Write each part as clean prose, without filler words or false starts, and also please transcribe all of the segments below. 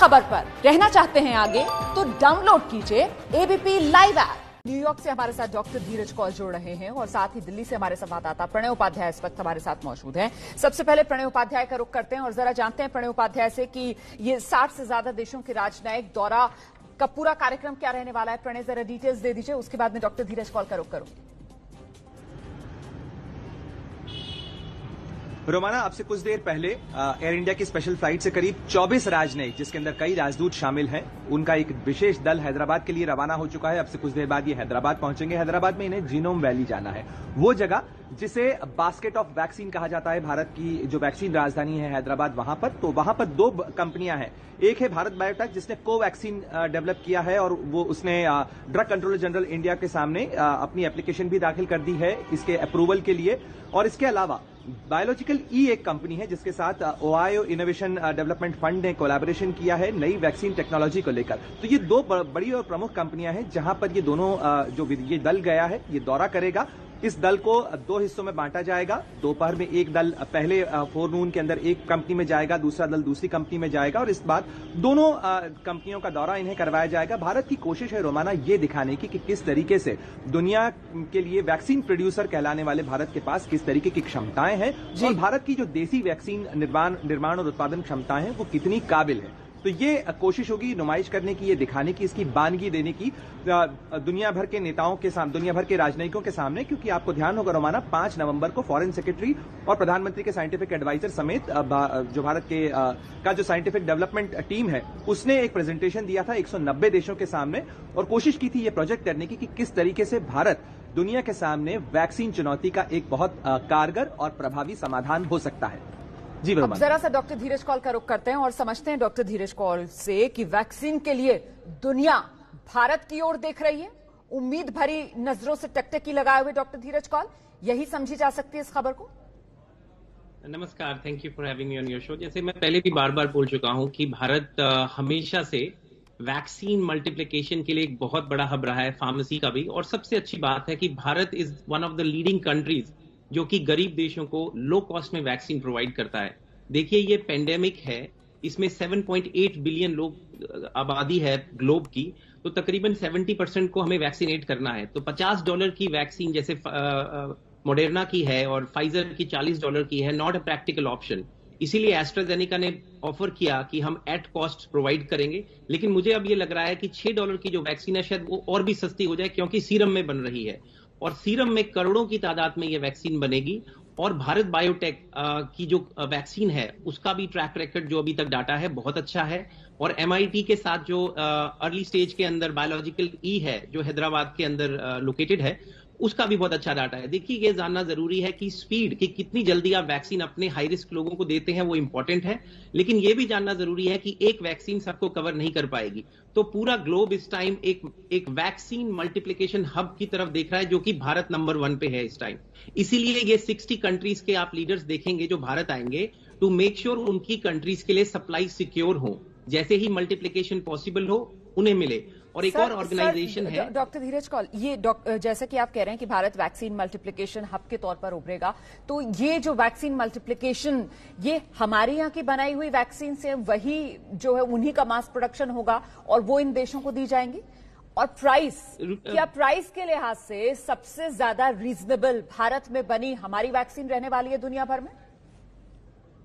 खबर पर रहना चाहते हैं आगे तो डाउनलोड कीजिए एबीपी लाइव ऐप। न्यूयॉर्क से हमारे साथ डॉक्टर धीरज कौल जुड़ रहे हैं और साथ ही दिल्ली से हमारे संवाददाता प्रणय उपाध्याय इस वक्त हमारे साथ मौजूद हैं। सबसे पहले प्रणय उपाध्याय का रुख करते हैं और जरा जानते हैं प्रणय उपाध्याय से कि ये 60 से ज्यादा देशों के राजनयिक दौरा का पूरा कार्यक्रम क्या रहने वाला है। प्रणय जरा डिटेल्स दे दीजिए, उसके बाद में डॉक्टर धीरज कौल का रुख करूंगी। रोमाना, अब से कुछ देर पहले एयर इंडिया की स्पेशल फ्लाइट से करीब 24 राजनयिक, जिसके अंदर कई राजदूत शामिल हैं, उनका एक विशेष दल हैदराबाद के लिए रवाना हो चुका है। अब से कुछ देर बाद ये हैदराबाद पहुंचेंगे। हैदराबाद में इन्हें जीनोम वैली जाना है, वो जगह जिसे बास्केट ऑफ वैक्सीन कहा जाता है। भारत की जो वैक्सीन राजधानी है हैदराबाद, वहां पर तो वहां पर दो कंपनियां हैं। एक है भारत बायोटेक, जिसने कोवैक्सीन डेवलप किया है और वो उसने ड्रग कंट्रोलर जनरल इंडिया के सामने अपनी एप्लीकेशन भी दाखिल कर दी है इसके अप्रूवल के लिए। और इसके अलावा बायोलॉजिकल ई एक कंपनी है जिसके साथ ओहायो इनोवेशन डेवलपमेंट फंड ने कोलैबोरेशन किया है नई वैक्सीन टेक्नोलॉजी को लेकर। तो ये दो बड़ी और प्रमुख कंपनियां हैं जहां पर ये दोनों जो ये दल गया है ये दौरा करेगा। इस दल को दो हिस्सों में बांटा जाएगा। दोपहर में एक दल पहले फोरनून के अंदर एक कंपनी में जाएगा, दूसरा दल दूसरी कंपनी में जाएगा और इस बार दोनों कंपनियों का दौरा इन्हें करवाया जाएगा। भारत की कोशिश है रोमाना ये दिखाने की कि किस तरीके से दुनिया के लिए वैक्सीन प्रोड्यूसर कहलाने वाले भारत के पास किस तरीके की क्षमताएं हैं और भारत की जो देसी वैक्सीन निर्माण और उत्पादन क्षमताएं हैं वो कितनी काबिल है। तो ये कोशिश होगी नुमाइश करने की, ये दिखाने की, इसकी बानगी देने की दुनिया भर के नेताओं के सामने, दुनिया भर के राजनयिकों के सामने। क्योंकि आपको ध्यान होगा रोमाना, 5 नवंबर को फॉरेन सेक्रेटरी और प्रधानमंत्री के साइंटिफिक एडवाइजर समेत जो भारत के का जो साइंटिफिक डेवलपमेंट टीम है उसने एक प्रेजेंटेशन दिया था 190 देशों के सामने और कोशिश की थी ये प्रोजेक्ट करने की कि किस तरीके से भारत दुनिया के सामने वैक्सीन चुनौती का एक बहुत कारगर और प्रभावी समाधान हो सकता है। जी अब जरा सा डॉक्टर धीरज कौल का रुख करते हैं और समझते हैं डॉक्टर धीरज कौल से कि वैक्सीन के लिए दुनिया भारत की ओर देख रही है, उम्मीद भरी नजरों से टकटकी लगाए हुए। डॉक्टर धीरज कौल, यही समझी जा सकती है इस खबर को। नमस्कार, thank you for having me on your show. जैसे मैं पहले भी बार बार बोल चुका हूं कि भारत हमेशा से वैक्सीन मल्टीप्लिकेशन के लिए एक बहुत बड़ा हब रहा है, फार्मेसी का भी। और सबसे अच्छी बात है कि Bharat is one of the leading countries जो कि गरीब देशों को लो कॉस्ट में वैक्सीन प्रोवाइड करता है। देखिए, ये पेंडेमिक है, इसमें 7.8 बिलियन लोग आबादी है ग्लोब की, तो तकरीबन 70% को हमें वैक्सीनेट करना है। तो $50 की वैक्सीन जैसे मॉडर्ना की है और फाइजर की $40 की है, नॉट अ प्रैक्टिकल ऑप्शन। इसीलिए एस्ट्राजेनेका ने ऑफर किया कि हम एट कॉस्ट प्रोवाइड करेंगे। लेकिन मुझे अब ये लग रहा है कि $6 की जो वैक्सीन है शायद वो और भी सस्ती हो जाए, क्योंकि सीरम में बन रही है और सीरम में करोड़ों की तादाद में ये वैक्सीन बनेगी। और भारत बायोटेक की जो वैक्सीन है उसका भी ट्रैक रिकॉर्ड जो अभी तक डाटा है बहुत अच्छा है। और MIT के साथ जो अर्ली स्टेज के अंदर बायोलॉजिकल ई है जो हैदराबाद के अंदर लोकेटेड है, उसका भी बहुत अच्छा डाटा है। देखिए, ये जानना जरूरी है कि स्पीड कि कितनी जल्दी आप वैक्सीन अपने हाई रिस्क लोगों को देते हैं वो इंपॉर्टेंट है, लेकिन ये भी जानना जरूरी है कि एक वैक्सीन सबको कवर नहीं कर पाएगी। तो पूरा ग्लोब इस टाइम एक वैक्सीन मल्टीप्लिकेशन हब की तरफ देख रहा है, जो कि भारत नंबर 1 पे है इस टाइम। इसीलिए ये 60 कंट्रीज के आप लीडर्स देखेंगे जो भारत आएंगे टू मेक श्योर उनकी कंट्रीज के लिए सप्लाई सिक्योर हो, जैसे ही मल्टीप्लिकेशन पॉसिबल हो उन्हें मिले। और एक और ऑर्गेनाइजेशन है डॉक्टर धीरज कौल, ये जैसा कि आप कह रहे हैं कि भारत वैक्सीन मल्टीप्लिकेशन हब के तौर पर उभरेगा, तो ये जो वैक्सीन मल्टीप्लिकेशन ये हमारे यहाँ की बनाई हुई वैक्सीन से वही जो है उन्हीं का मास प्रोडक्शन होगा और वो इन देशों को दी जाएंगी? और प्राइस, क्या प्राइस के लिहाज से सबसे ज्यादा रीजनेबल भारत में बनी हमारी वैक्सीन रहने वाली है दुनिया भर में?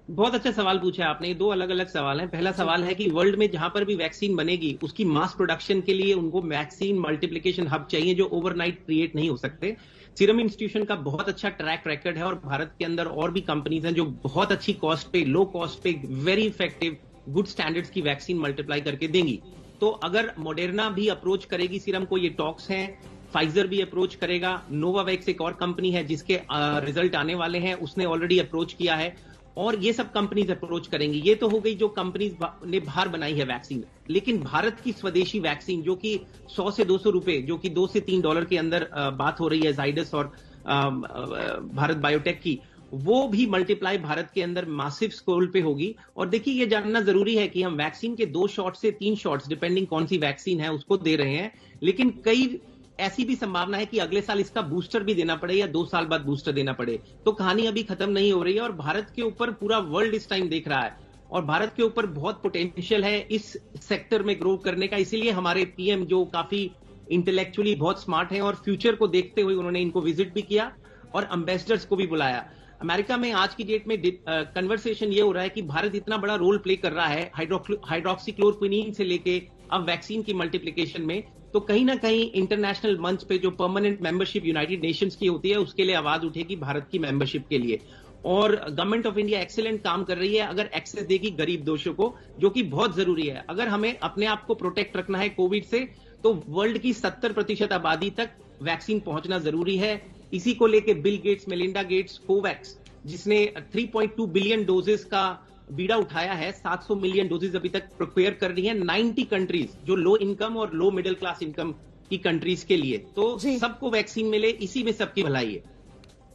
बहुत अच्छा सवाल पूछा आपने। दो अलग अलग सवाल हैं। पहला सवाल है कि वर्ल्ड में जहां पर भी वैक्सीन बनेगी उसकी मास प्रोडक्शन के लिए उनको वैक्सीन मल्टीप्लिकेशन हब चाहिए जो ओवरनाइट क्रिएट नहीं हो सकते। सीरम इंस्टीट्यूशन का बहुत अच्छा ट्रैक रिकॉर्ड है और भारत के अंदर और भी कंपनीज हैं जो बहुत अच्छी कॉस्ट पे, लो कॉस्ट पे, वेरी इफेक्टिव, गुड स्टैंडर्ड्स की वैक्सीन मल्टीप्लाई करके देंगी। तो अगर मॉडर्ना भी अप्रोच करेगी सीरम को, ये टॉक्स हैं, फाइजर भी अप्रोच करेगा, नोवावैक्स एक और कंपनी है जिसके रिजल्ट आने वाले हैं, उसने ऑलरेडी अप्रोच किया है, और ये सब कंपनीज अप्रोच करेंगी। ये तो हो गई जो कंपनीज ने बाहर बनाई है वैक्सीन। लेकिन भारत की स्वदेशी वैक्सीन जो कि 100 से 200 रुपए, जो कि $2 से $3 के अंदर बात हो रही है, जाइडस और भारत बायोटेक की, वो भी मल्टीप्लाई भारत के अंदर मासिव स्केल पे होगी। और देखिए, ये जानना जरूरी है कि हम वैक्सीन के 2 शॉट से 3 शॉट्स डिपेंडिंग कौन सी वैक्सीन है उसको दे रहे हैं, लेकिन कई ऐसी भी संभावना है कि अगले साल इसका बूस्टर भी देना पड़े या 2 साल बाद बूस्टर देना पड़े। तो कहानी अभी खत्म नहीं हो रही है और भारत के ऊपर पूरा वर्ल्ड इस टाइम देख रहा है। और भारत के ऊपर बहुत पोटेंशियल है इस सेक्टर में ग्रो करने का। इसीलिए हमारे पीएम जो काफी इंटेलेक्चुअली बहुत स्मार्ट हैं और फ्यूचर को देखते हुए उन्होंने इनको विजिट भी किया और एम्बेसडर्स को भी बुलाया। अमेरिका में आज की डेट में कन्वर्सेशन ये हो रहा है कि भारत इतना बड़ा रोल प्ले कर रहा है हाइड्रोक्सीक्लोरोक्विनीन से लेके अब वैक्सीन की मल्टीप्लिकेशन में, तो कहीं ना कहीं इंटरनेशनल मंच पे जो परमानेंट मेंबरशिप यूनाइटेड नेशंस की होती है उसके लिए आवाज उठेगी भारत की मेंबरशिप के लिए। और गवर्नमेंट ऑफ इंडिया एक्सीलेंट काम कर रही है, अगर एक्सेस देगी गरीब देशों को, जो कि बहुत जरूरी है। अगर हमें अपने आप को प्रोटेक्ट रखना है कोविड से, तो वर्ल्ड की 70% आबादी तक वैक्सीन पहुंचना जरूरी है। इसी को लेके Bill Gates, Melinda Gates, Covax, जिसने 3.2 बिलियन डोजेस का बीड़ा उठाया है, 700 मिलियन डोजेस अभी तक प्रोक्योर कर रही है 90 कंट्रीज, जो लो इनकम और लो मिडिल क्लास इनकम की कंट्रीज के लिए। तो सबको वैक्सीन मिले, इसी में सबकी भलाई है।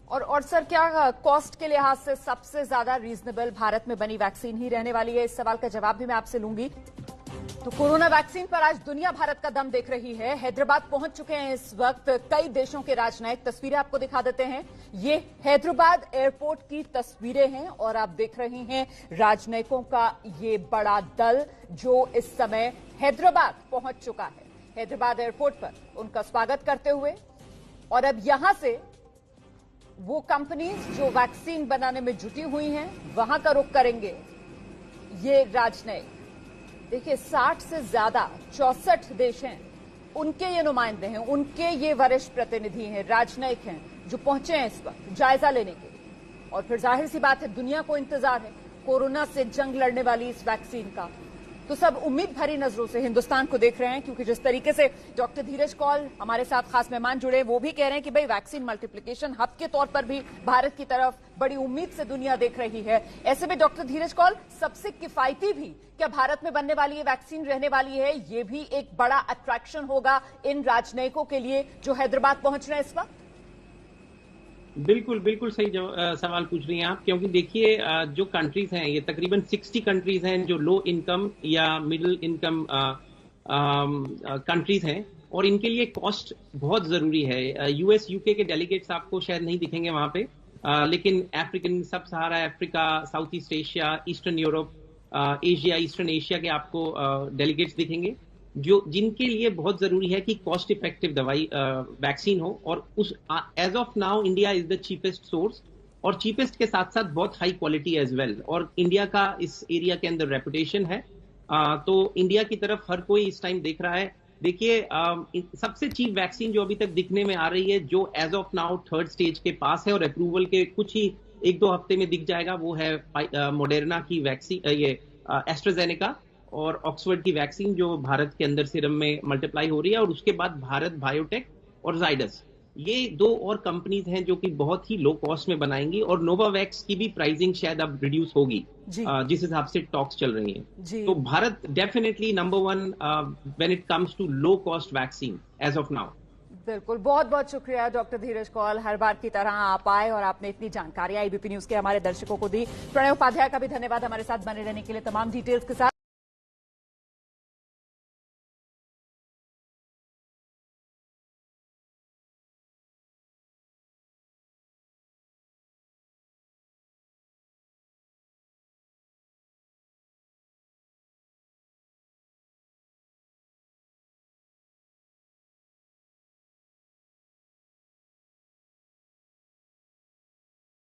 और सर, क्या कॉस्ट के लिहाज से सबसे ज्यादा रीजनेबल भारत में बनी वैक्सीन ही रहने वाली है? इस सवाल का जवाब भी मैं आपसे लूंगी। तो कोरोना वैक्सीन पर आज दुनिया भारत का दम देख रही है। हैदराबाद पहुंच चुके हैं इस वक्त कई देशों के राजनयिक। तस्वीरें आपको दिखा देते हैं। ये हैदराबाद एयरपोर्ट की तस्वीरें हैं और आप देख रहे हैं राजनयिकों का ये बड़ा दल जो इस समय हैदराबाद पहुंच चुका है। हैदराबाद एयरपोर्ट पर उनका स्वागत करते हुए, और अब यहां से वो कंपनीज जो वैक्सीन बनाने में जुटी हुई हैं वहां का रुख करेंगे ये राजनयिक। देखिए, 60 से ज्यादा 64 देश हैं, उनके ये नुमाइंदे हैं, उनके ये वरिष्ठ प्रतिनिधि हैं, राजनयिक हैं जो पहुंचे हैं इस वक्त जायजा लेने के लिए। और फिर जाहिर सी बात है, दुनिया को इंतजार है कोरोना से जंग लड़ने वाली इस वैक्सीन का। तो सब उम्मीद भरी नजरों से हिंदुस्तान को देख रहे हैं, क्योंकि जिस तरीके से डॉक्टर धीरज कौल हमारे साथ खास मेहमान जुड़े, वो भी कह रहे हैं कि भाई वैक्सीन मल्टीप्लिकेशन हब के तौर पर भी भारत की तरफ बड़ी उम्मीद से दुनिया देख रही है। ऐसे में डॉक्टर धीरज कौल, सबसे किफायती भी क्या भारत में बनने वाली ये वैक्सीन रहने वाली है? ये भी एक बड़ा अट्रैक्शन होगा इन राजनयिकों के लिए जो हैदराबाद पहुंच रहे हैं इस वक्त। बिल्कुल बिल्कुल सही सवाल पूछ रही हैं आप, क्योंकि देखिए जो कंट्रीज हैं ये तकरीबन 60 कंट्रीज हैं जो लो इनकम या मिडिल इनकम कंट्रीज हैं, और इनके लिए कॉस्ट बहुत जरूरी है। यूएस यूके के डेलीगेट्स आपको शायद नहीं दिखेंगे वहां पे, लेकिन African, sub Sahara Africa, south east Asia, eastern Europe, Asia, eastern Asia के आपको डेलीगेट्स दिखेंगे, जो जिनके लिए बहुत जरूरी है कि कॉस्ट इफेक्टिव दवाई वैक्सीन हो। और उस as of now India is the cheapest source, और चीपेस्ट के साथ साथ बहुत हाई क्वालिटी एज वेल, और इंडिया का इस एरिया के अंदर रेपुटेशन है। तो इंडिया की तरफ हर कोई इस टाइम देख रहा है। देखिए, सबसे चीप वैक्सीन जो अभी तक दिखने में आ रही है, जो as of now 3rd stage के पास है और अप्रूवल के कुछ ही 1-2 हफ्ते में दिख जाएगा, वो है मोडेर्ना की वैक्सीन, ये एस्ट्राजेनेका और ऑक्सफोर्ड की वैक्सीन जो भारत के अंदर सीरम में मल्टीप्लाई हो रही है, और उसके बाद भारत बायोटेक और जाइडस, ये 2 और कंपनीज हैं जो कि बहुत ही लो कॉस्ट में बनाएंगी। और नोवावैक्स की भी प्राइसिंग शायद अब रिड्यूस होगी जिस हिसाब से टॉक्स चल रही हैं। तो Bharat definitely number 1 when it comes to low cost vaccine as of now. बिल्कुल, बहुत बहुत शुक्रिया डॉक्टर धीरज कौल, हर बार की तरह आप आए और आपने इतनी जानकारी एबीपी न्यूज के हमारे दर्शकों को दी। प्रणय उपाध्याय का भी धन्यवाद हमारे साथ बने रहने के लिए तमाम डिटेल्स के साथ।